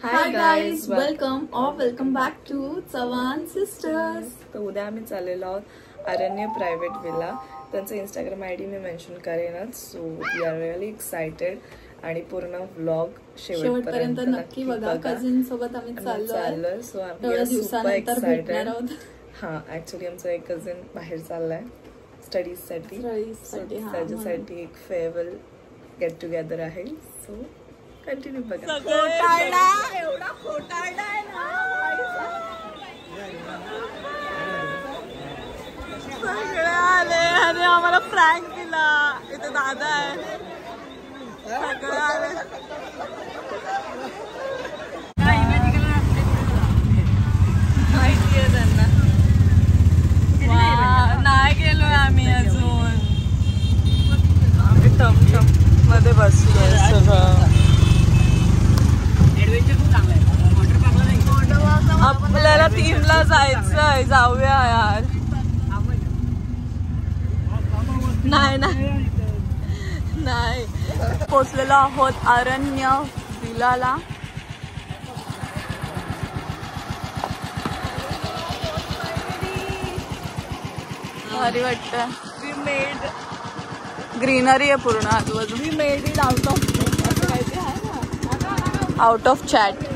High guys, welcome back to Chavan sisters. तर उद्या आम्ही चाललेलो आहोत अरण्य प्रायव्हेट विला. त्यांचं इंस्टाग्राम आयडी मी मेन्शन करेनच. So we are really excited आणि पूर्ण व्लॉग शेवटपर्यंत नक्की बघा. कझिन सोबत आम्ही चाललोय. सो आम्ही सुपर एक्साइटेड. हा, ऍक्च्युली आमचा एक कझिन बाहेर चाललाय स्टडीजसाठी. त्याच्यासाठी एक फेअरवेल गेट टुगेदर आहे. सो कंटिन्यू बघा. एवढा खोटारडा आहे ना. सगळे आले आणि आम्हाला प्रँक केला. इथे दादा आहे. सगळे आले. माहिती आहे त्यांना. नाही गेलोय आम्ही अजून. आम्ही टमटम मध्ये बसलोय सगळं. आपल्याला 3ला जायचंय. जाऊया यार. नाही पोचलेलो आहोत अरण्य विलाला. भारी वाटतं. वी मेड ग्रीनरी आहे पूर्ण आजूबाजू. We made it out of असं काहीतरी आहे ना, आउट ऑफ चॅट.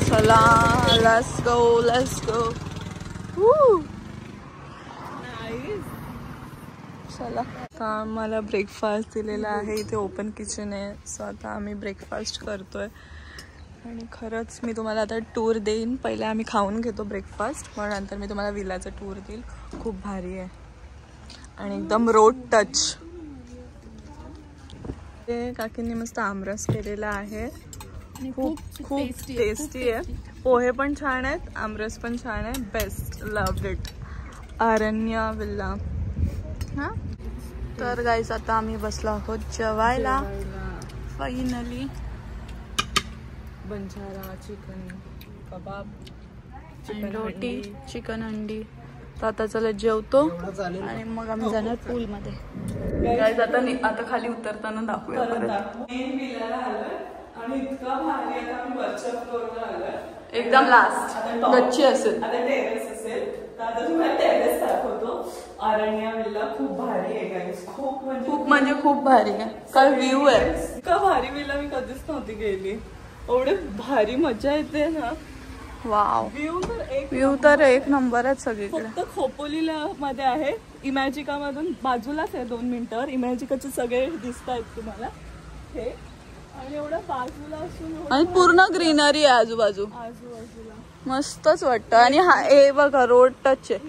चला, लेट्स गो. चला, आता आम्हाला ब्रेकफास्ट दिलेला आहे. इथे ओपन किचन आहे. सो आता आम्ही ब्रेकफास्ट करतोय. आणि खरंच मी तुम्हाला आता टूर देईन. पहिले आम्ही खाऊन घेतो ब्रेकफास्ट, मग नंतर मी तुम्हाला विलाचं टूर देईल. खूप भारी आहे आणि एकदम रोड टच. ते काकींनी मस्त आमरस केलेला आहे. खूप टेस्टी आहे. पोहे पण छान आहेत, आमरस पण छान आहे. Best, loved it. अरण्य विला. हा, तर गाईज आता आम्ही बसलो आहोत जेवायला फायनली. बंजारा चिकन कबाब, चिकन रोटी, चिकन अंडी. तर आता चला जेवतो आणि मग आम्ही जाणार पूल मध्ये. गाईज आता खाली उतरताना दाखवूया परत. मेन विलाला आलोय आणि इतका भारी. आता आम्ही वरच्या फ्लोअरला आलोय. एकदम लास्ट गच्ची असेल, आता टेरेस असेल. तर आता तुम्हाला टेरेस दाखवतो. अरण्य विला खूप भारी आहे गाईज. खूप म्हणजे खूप भारी आहे. काय व्ह्यू आहे. इतका भारी विला मी कधीच नव्हती गेली. एवढे भारी मजा येते ना. वाव, व्ह्यू तर एक नंबर आहे सगळीकडे. फक्त खोपोलीला मध्ये आहे. इमॅजिका मधून बाजूलाच आहे 2 मिनिटावर. इमॅजिकाचे सगळे दिसत आहेत तुम्हाला हे. आणि एवढं बाजूला असून आणि पूर्ण ग्रीनरी आहे आजूबाजूला. मस्तच वाटतं. आणि हा हे बघा रोड टच आहे.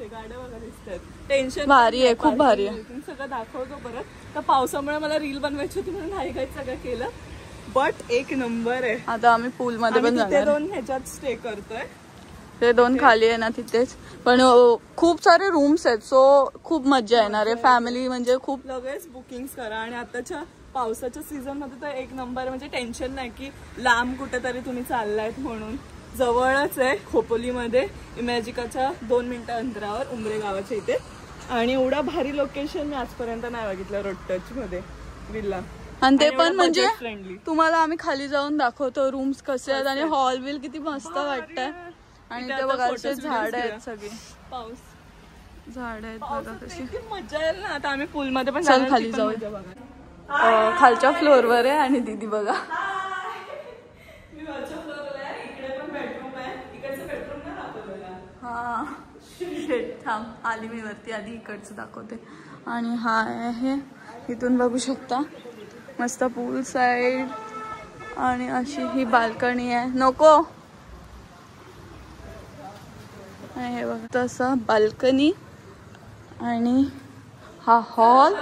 गाड्या बघा दिसतात. टेन्शन भारी आहे, खूप भारी आहे. सगळं दाखवतो परत. तर पावसामुळे मला रील बनवायची होती म्हणून हाय सगळं केलं. बट एक नंबर आहे. आता आम्ही पूल मध्ये पण जाणार. 2 ह्याच्यात स्टे करतोय. ते 2 खाली आहे ना तिथेच. पण खूप सारे रूम्स आहेत. सो खूप मजा येणार आहे. फॅमिली म्हणजे खूप. लगेच बुकिंग करा. आणि आताच्या पावसाच्या सीझन मध्ये तर एक नंबर. म्हणजे टेन्शन नाही की लांब कुठेतरी तुम्ही चाललायत म्हणून. जवळच आहे खोपोलीमध्ये. इमॅजिकाच्या 2 मिनिटं अंतरावर उमरे गावाच्या इथे. आणि एवढा भारी लोकेशन मी आजपर्यंत नाही बघितलं रोड टच मध्ये विला. आणि ते पण म्हणजे तुम्हाला आम्ही खाली जाऊन दाखवतो रूम्स कसे आहेत. आणि हॉल बिल किती मस्त वाटतंय. आणि ते बघा असे झाड आहेत सगळे. पाऊस झाड आहेत बघा कशी मजा येईल ना. आता आम्ही पूल मध्ये पण चल खाली जाऊ. खालच्या फ्लोअरवर आहे आणि दीदी बघा. मी वरच्या फ्लोअरला आहे. इकडे पण बेडरूम आहे. इकडचं बेडरूम नाही दाखवलेला. हा शेट, थांब आली मी वरती. आधी इकडचं दाखवते. आणि हा आहे, इथून बघू शकता मस्त पूल साइड. आणि अशी ही बाल्कनी आहे. नको हे बघा तसं बाल्कनी. आणि हा हॉल.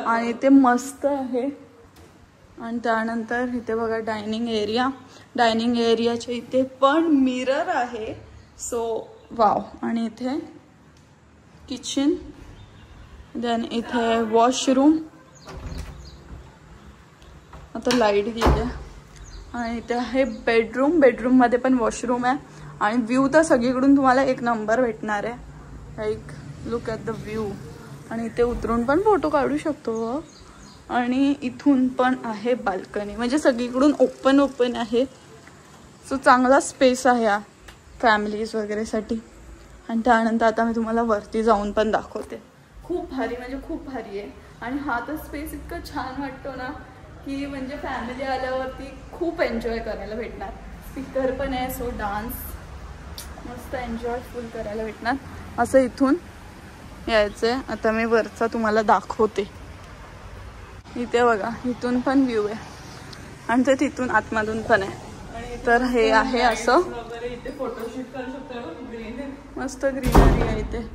आणि ते मस्त आहे. आणि त्यानंतर इथे बघा डायनिंग एरिया. डायनिंग एरियाच्या इथे पण मिरर आहे. So wow. आणि इथे किचन. देन इथे वॉशरूम. आता लाईट गेली. आणि इथे आहे बेडरूम. बेडरूम मध्ये पण वॉशरूम आहे. आणि व्ह्यू तर सगळीकडून तुम्हाला एक नंबर भेटणार आहे. Like look at the view. आणि इथे उतरून पण फोटो काढू शकतो. आणि इथून पण आहे बाल्कनी, म्हणजे सगळीकडून ओपन आहे. सो चांगला स्पेस आहे हा फॅमिलीज वगैरेसाठी. आणि त्यानंतर आता मी तुम्हाला वरती जाऊन पण दाखवते. खूप भारी, म्हणजे खूप भारी आहे. आणि हा तर स्पेस इतका छान वाटतो ना की म्हणजे फॅमिली आल्यावरती खूप एन्जॉय करायला भेटणार. स्पीकर पण आहे, सो डान्स मस्त एन्जॉय फुल करायला भेटणार. असं इथून यायचं आहे. आता मी वरचा तुम्हाला दाखवते. इथे बघा, इथून पण व्ह्यू आहे आणि ते तिथून आतमधून पण आहे. तर हे आहे असं फोटोशूट करू शकतो. मस्त ग्रीनरी आहे इथे.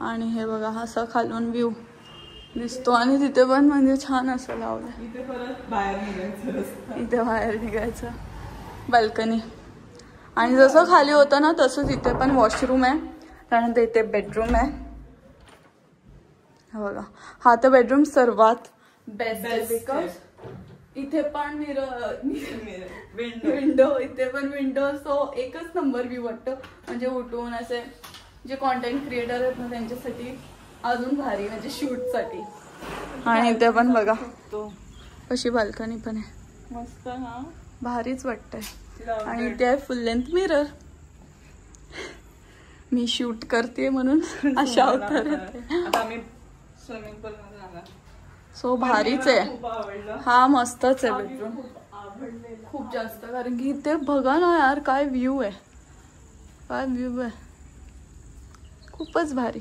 आणि हे बघा असं खालून व्ह्यू दिसतो. आणि तिथे पण म्हणजे छान असं लावलं. इथे परत बाहेर निघायचं, इथे बाहेर निघायचं बाल्कनी. आणि जसं खाली होतं ना तसंच इथे पण वॉशरूम आहे. त्यानंतर इथे बेडरूम आहे. बघा, हा तर बेडरूम सर्वात बेस्ट आहे. बिकॉज इथे पण विंडो, इथे पण विंडो. सो एकच नंबर व्ह्यू वाटतं. म्हणजे उठून असे जे कॉन्टेंट क्रिएटर आहेत ना त्यांच्यासाठी अजून भारी, म्हणजे शूटसाठी. आणि इथे पण बघा कशी बाल्कनी पण आहे मस्त. हा भारीच वाटतंय. आणि इथे आहे फुल लेंथ मिरर. मी शूट करते म्हणून अशा आता आम्ही स्विमिंग पूल मध्ये जाणार. सो भारीच आहे. हा मस्तच आहे बेडरूम, खूप जास्त. कारण की इथे बघा ना यार काय व्ह्यू आहे, काय व्ह्यू आहे. खूपच भारी.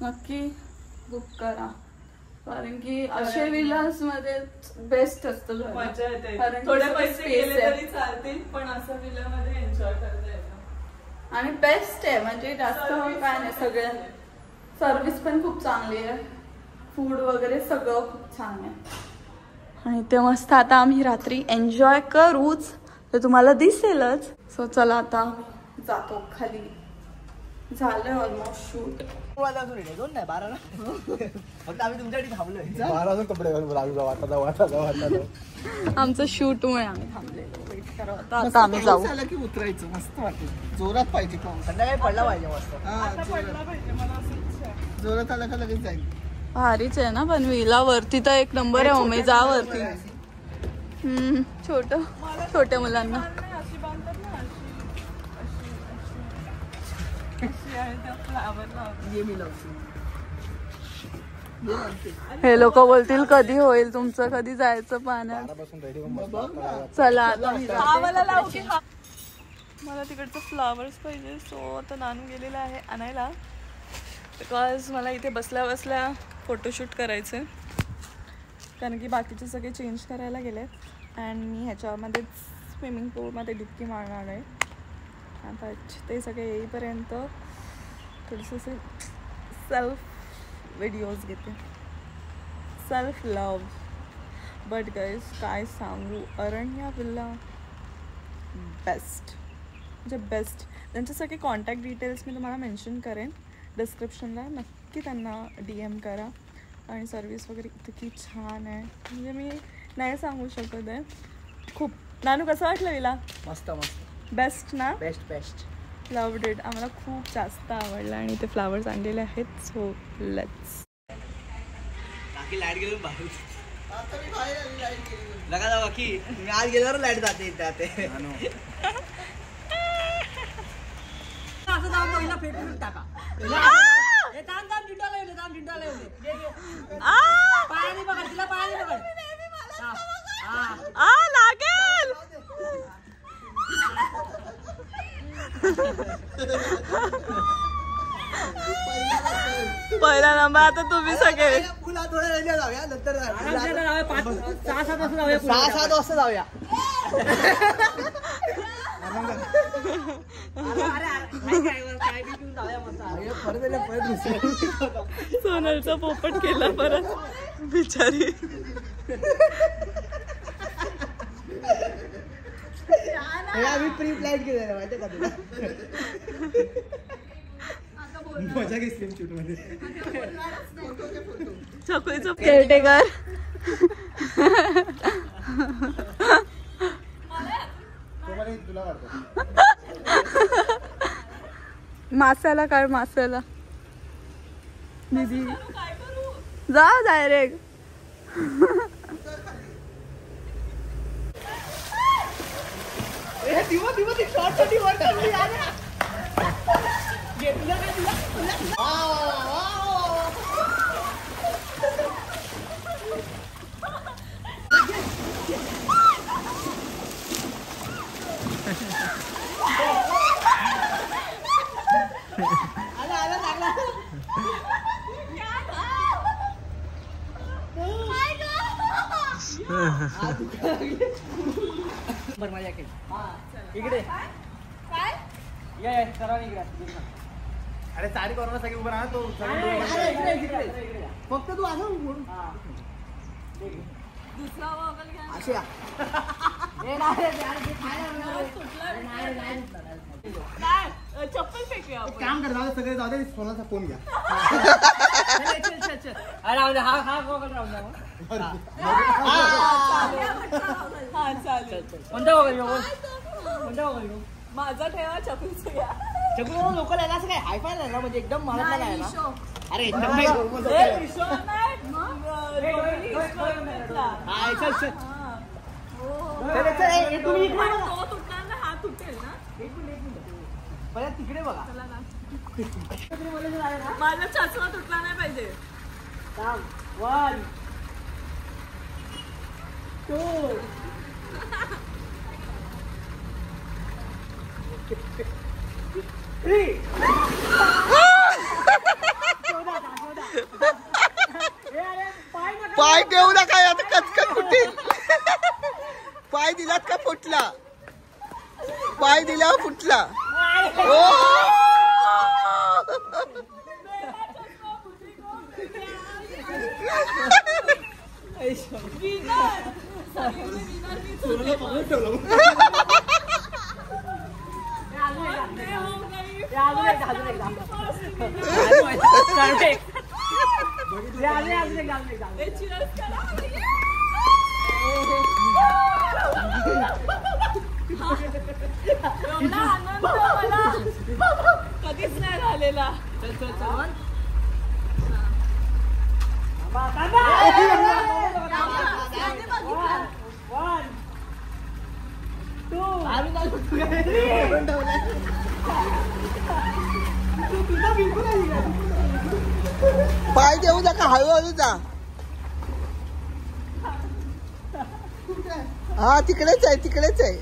नक्की बुक करा. कारण की अशा विलास मध्ये बेस्ट असतं. मजा येते. थोडे पैसे गेले तरी चालतील, पण असं विला मध्ये एन्जॉय करता येतं. आणि बेस्ट आहे, म्हणजे जास्त काय नाही. सगळ्या सर्विस पण खूप चांगली आहे. फूड वगैरे सगळं खूप छान आहे. आणि ते मस्त आता आम्ही रात्री एन्जॉय करूच, तर तुम्हाला दिसेलच. सो चला आता जातो खाली. झालंय ऑलमोस्ट शूट. आमचं शूट मुळे आम्ही थांबलेलो वेट करत. आता आम्ही जाऊ. उतरायचं मस्त वाटेल. जोरात पाहिजे, संध्याकाळी पडला पाहिजे मस्त. जोरात आला का लगेच जाईल. भारीच आहे ना. पण विला वरती तर एक नंबर आहे. मम्मी जा वरती. छोट्या मुलांना हे लोक बोलतील कधी होईल तुमचं, कधी जायचं पाण्यात. चला आता मला तिकडचं फ्लावर्स पाहिजे. सो आता नानू गेलेला आहे आणायला. बिकॉज मला इथे बसल्या बसल्या फोटोशूट करायचं आहे. कारण की बाकीचे सगळे चेंज करायला गेले. अँड मी ह्याच्यामध्येच स्विमिंग पूलमध्ये डुबकी मारणार आहे. आता ते सगळे येईपर्यंत थोडेसे सेल्फ व्हिडिओज घेते. Self love. बट गाईज काय सांगू, अरण्या विला बेस्ट, म्हणजे बेस्ट. त्यांचे सगळे कॉन्टॅक्ट डिटेल्स मी तुम्हाला मेन्शन करेन डिस्क्रिप्शनला. नक्की त्यांना DM करा. आणि सर्विस वगैरे इतकी छान आहे, म्हणजे मी नाही सांगू शकत आहे. खूप. नानू कसं वाटलं विला? मस्त मस्त. बेस्ट ना? बेस्ट. Loved it. आम्हाला खूप जास्त आवडलं. आणि ते फ्लावर्स आणलेले आहेत. So let's. लाईट गेली बाहेर. लगा जाऊ की मी आज गेल्यावर लाईट जाते जाते. असं जाऊन पहिला फेकून टाका. पायाने बघा तिला, पायाने बघा. लागेल. पहिला नंबर. आता तुम्ही सगळे पुला थोड्या वेळ जाऊया, नंतर 6-7 वाजता जाऊया. सोनलचा पोपट केला परत बिचारी. आम्ही प्री प्लॅन केलेलं माहिती का तुला. मजा घेतली शूट मध्ये. चकोलीचं केअरटेकर. मास्याला काय, मास्याला दीदी जा डायरेक्ट. इकडे अरे साडी करून सगळी उभं राहा तो फक्त तू असं चप्पल फेकूया आपण. काम कर जाऊ सगळे जाऊ दे सोनाचा फोन घ्या माझा ठेवा चपलीचं घ्या. चकू लोकल आहे ना असं काय हायफाय नाही ना म्हणजे एकदम महाराज आहे ना अरे एकदम हा तुटेल ना. तिकडे बघा माझा चष्मा तुटला नाही पाहिजे. 1 2 3 पाय देऊ नका आता कचकन फुटेल. पाय दिलात का फुटला. पाय दिल्यावर फुटला. एवढा आनंद मला कधीच नाही झालेला. पाय देऊ नका हळूहळू जा. हा तिकडेच आहे तिकडेच आहे.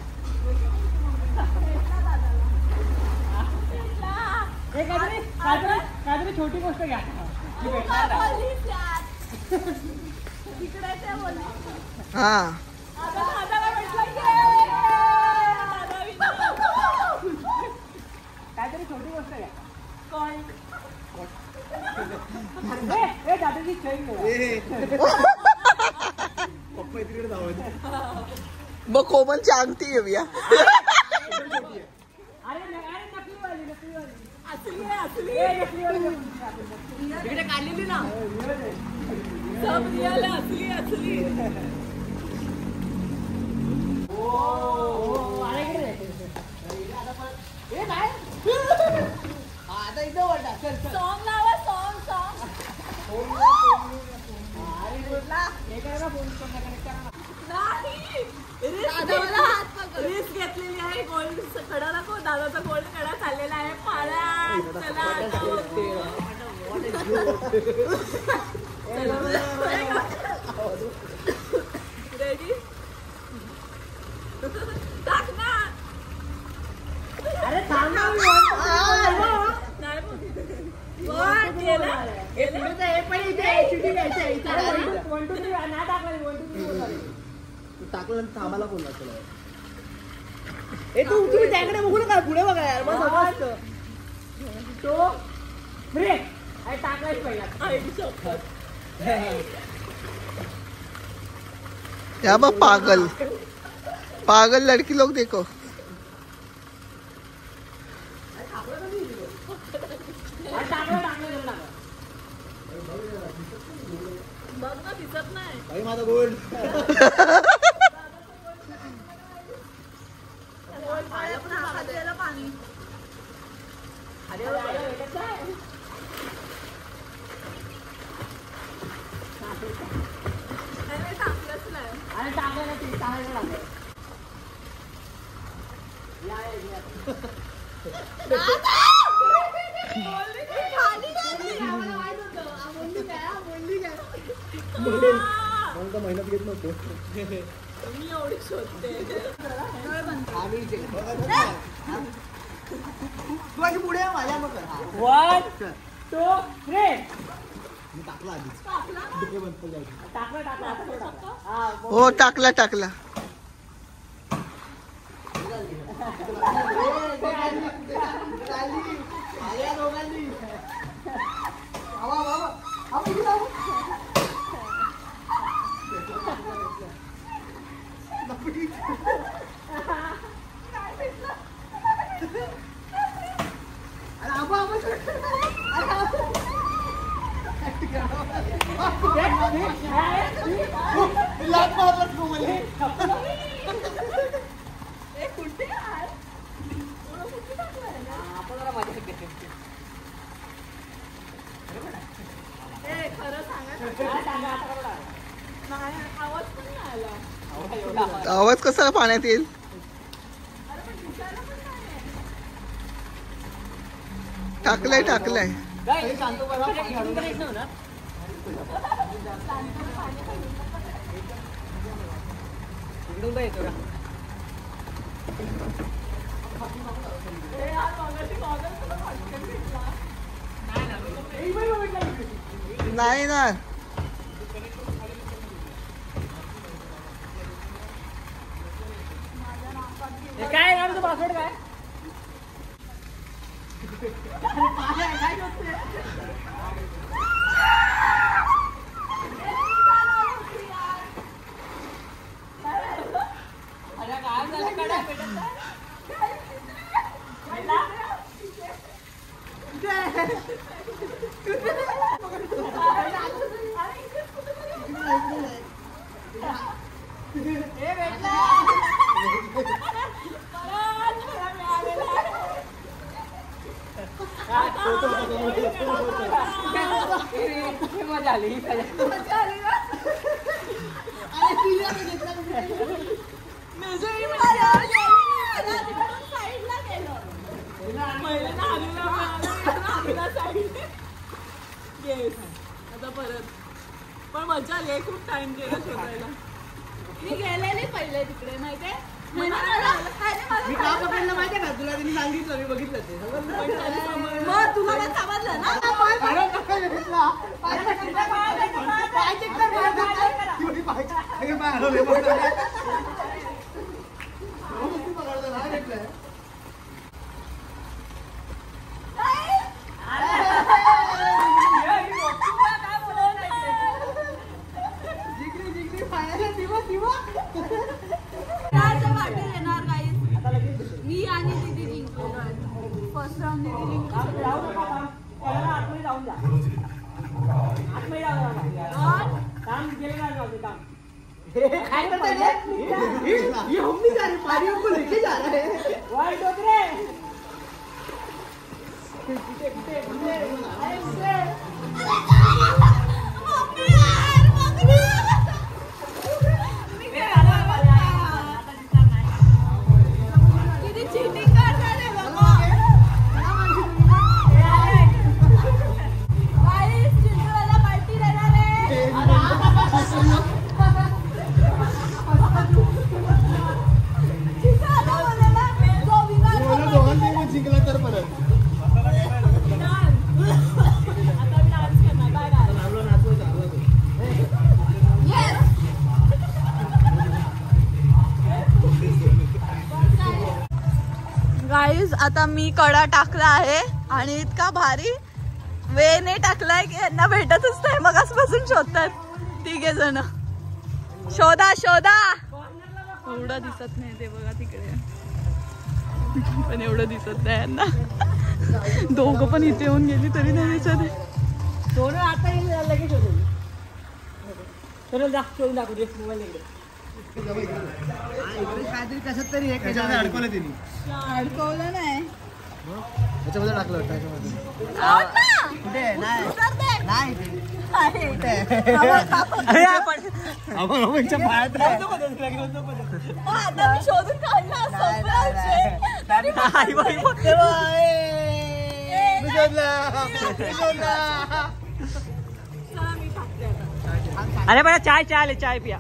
काहीतरी छोटी गोष्ट घ्या हा काहीतरी छोटी गोष्ट घ्या. दादाजी मग कोमलची अंगठी घेऊया. इकडे काढलेली ना सब रियल असली असली. आता इथं वाटा सॉन्ग लावा सॉन्ग सॉन्ग. रिस्क घेतलेली आहे. गोल्ड कडा नको दादाचा गोल्ड कडा चाललेला आहे. पाळ्यात चला रेडी टाक ना. अरे थांब ना. टाकलं थांबायला बोलला तुला. तुम्ही त्याकडे बघू नका पुढे बघा यार. मग समजतं तो टाकलाच पहिला. या बा पागल पागल लड़की लोग देखो. बघ ना दिसत नाही माझा गोल्ड. पाणी मेहनत घेत नव्हतो मी एवढी शोधते तू अशी पुढे माझ्या मग 1 2 3 टाकला आधीच हो टाकला टाकला आवाज कसा पाण्यात येईल टाकलाय टाकलाय नाही ना काय नाम तुझं पासवर्ड काय मजा आली आता परत पण मजा आली खूप टाइम गेला शोधायला मी गेलेली पहिले तिकडे माहितीये मी का पकडलं माहितीये का तुला त्यांनी सांगितलं मी बघितलं ते मग तुला पण समजलं ना मी आणि दीदी जिंकलो फर्स्ट राऊंड दीदी जिंकलो आतमध्ये जाऊन जा आतमध्ये जाऊन काम गेलं ना जाऊ काम ये हम नहीं जा रहे पारियों को लेके जा रहे हैं वाई डोकरे गाईज आता मी कडा टाकला आहे आणि इतका भारी वेने टाकलाय की यांना भेटतच नाही मग आजपासून शोधतात तिघे जण शोधा शोधा एवढं दिसत नाही ते बघा तिकडे पण एवढं दिसत नाही यांना दोघं पण इथे येऊन गेली तरी नाही दिसत सोनं आता लगेच शोधेल सोनं शोधून दाखवू दे मोबाईल इकडे काहीतरी कशात तरी अडकवलं त्यांनी अडकवलं नाही त्याच्यामध्ये टाकलं त्याच्यामध्ये कुठे नाही अरे बघा चाय चाय आले चाय पिया.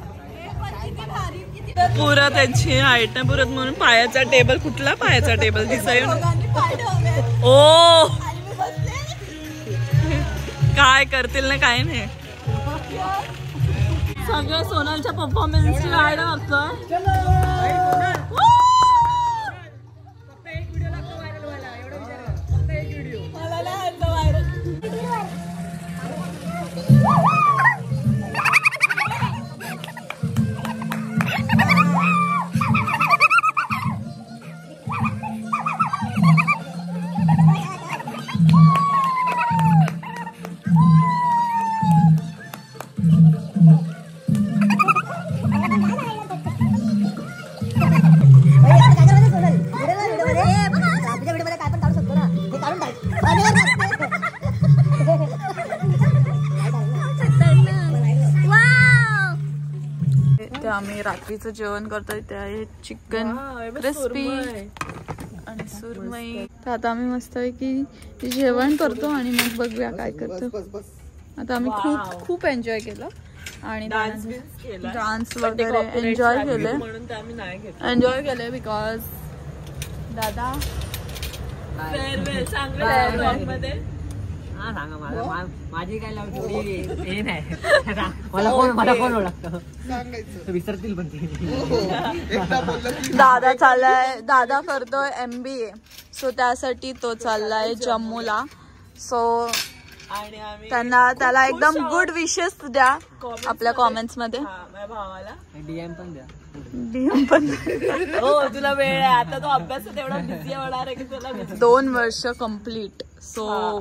पुरत त्यांची हाईट नाही पुरत म्हणून पायाचा टेबल कुठला पायाचा टेबल दिसाय ओ काय करतील ना काय नाही. सगळ्या सोनालच्या परफॉर्मन्सची गाड आम्ही रात्रीचं जेवण करतोय ते आहे चिकन क्रिस्पी आणि सुरमई. तर आता आम्ही मस्त आहे की जेवण करतो आणि मग बघूया काय करतो. आता आम्ही खूप एन्जॉय केलं आणि डान्स वगैरे एन्जॉय केले बिकॉज दादा माझी काय हे नाही. मला कोण ओळखतं विसरतील पण दादा चाललाय. दादा करतोय MBA सो त्यासाठी तो चाललाय जम्मूला. सो त्याला एकदम गुड विशेस द्या आपल्या कॉमेंट्स मध्ये. भावाला DM पण हो तुला वेळ आहे आता. तो अभ्यासात एवढा बिझी होणार आहे की तुला 2 वर्ष कम्प्लीट. सो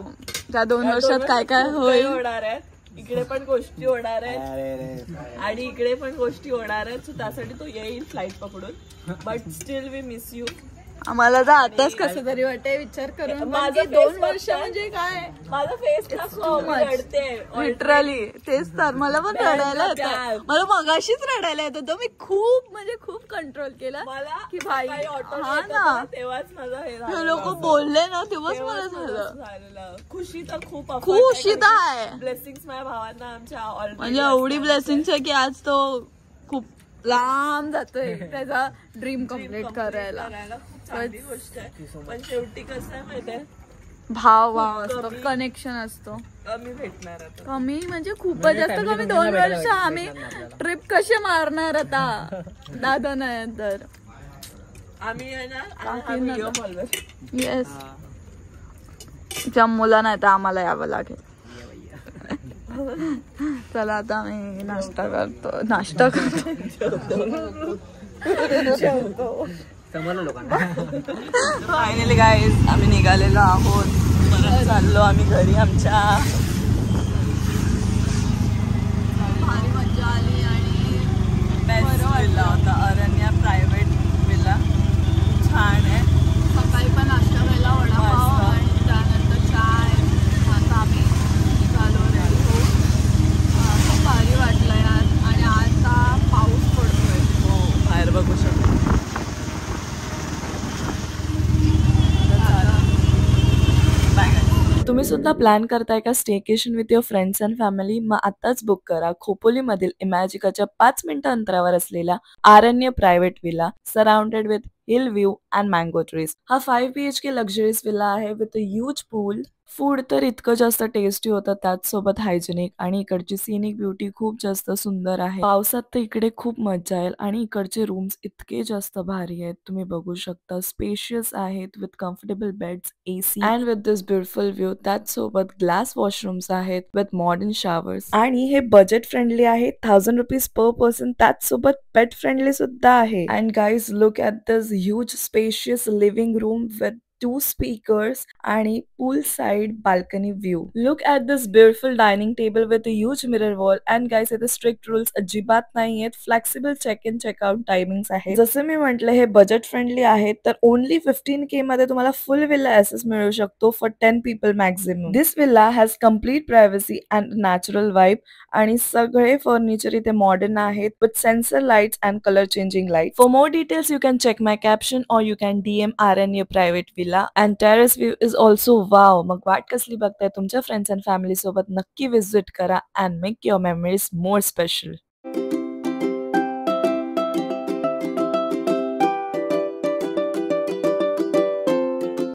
त्या 2 वर्षात काय काय होणार आहेत. इकडे पण गोष्टी होणार आहेत आणि इकडे पण गोष्टी होणार आहेत. सो त्यासाठी तो येईल फ्लाईट पकडून. But still we miss you. आम्हाला तर आताच कसं तरी वाटतंय विचार करून. माझे 2 वर्ष म्हणजे काय माझा फेस रडते लिटरली. तेच तर मला पण रडायला येतं. मला मगाशीच रडायला येत होतं. मी खूप कंट्रोल केलं मला की भाई हा ना. तेव्हाच माझा हे लोक बोलले ना तेव्हाच मला झालं. खुशी तर खूप आहे. ब्लेसिंग्स माझ्या भावांना आमच्या म्हणजे एवढी ब्लेसिंग्स आहे की आज तो खूप लांब जातोय त्याचा ड्रीम कम्प्लीट करायला. गोष्ट आहे पण शेवटी कसं आहे माहितीये भाव असतो कनेक्शन असतो. कमी भेटणार कमी म्हणजे खूपच जास्त कमी. 2 वर्ष आम्ही ट्रिप कसे मारणार आता दादा नाही तर आम्ही येणार. येस जम्मूला नाही तर आम्हाला यावं लागेल. चला आता आम्ही नाश्ता करतो. फायनली गाईज आम्ही निघालेलो आहोत. परत चाललो आम्ही घरी आमच्या. भारी मजा आली आणि बेस्ट विला होता. अरण्या प्रायव्हेट विला छान आहे. सकाळी पण नाश्ता केला वडापाव आणि त्यानंतर चाय. आता आम्ही निघालो रेल्वे. खूप भारी वाटलं यार. आणि आता पाऊस पडतोय. हो बाहेर बघू शकतो. तुम्ही सुद्धा प्लॅन करताय का staycation with your friends and family? मग आताच बुक करा खोपोलीमधील इमॅजिकाच्या 5 मिनिटं अंतरावर असलेला Aranya private villa surrounded with hill view and mango trees. हा 5 BHK लक्झरीज विला आहे with a huge pool. Food तर इतकं जास्त टेस्टी होतं त्याचसोबत हायजेनिक आणि इकडची सिनिक ब्युटी खूप जास्त सुंदर आहे. पावसात तर इकडे खूप मजा येईल आणि इकडचे रूम्स इतके जास्त भारी आहेत. तुम्ही बघू शकता स्पेशियस आहेत with comfortable beds, AC and with this beautiful view. त्याचसोबत ग्लास वॉशरूम्स आहेत विथ मॉडर्न शॉवर्स आणि हे बजेट फ्रेंडली आहे. 1000 रुपीज पर पर्सन. त्याचसोबत पेट फ्रेंडली सुद्धा आहे. And guys look at this huge spacious living room with 2 speakers आणि pool side balcony view. Look at this beautiful dining table with a huge mirror wall. And guys, इथे strict rules अजिबात नाही आहेत. Flexible check-in check-out timings आहेत. जसं मी म्हटलं हे budget friendly आहे, तर ओनली 15K मध्ये तुम्हाला फुल विला ऍक्सेस मिळू शकतो for 10 people maximum. This villa has complete privacy and natural vibe आणि सगळे फर्निचर इथे मॉडर्न आहेत with sensor lights and colour changing light. For more details you can check my caption और you can DM RN your private villa and terrace view is also wow. मग वाट कसली बघताय, तुमच्या फ्रेंड्स अँड फॅमिली सोबत नक्की visit करा and make your memories more special.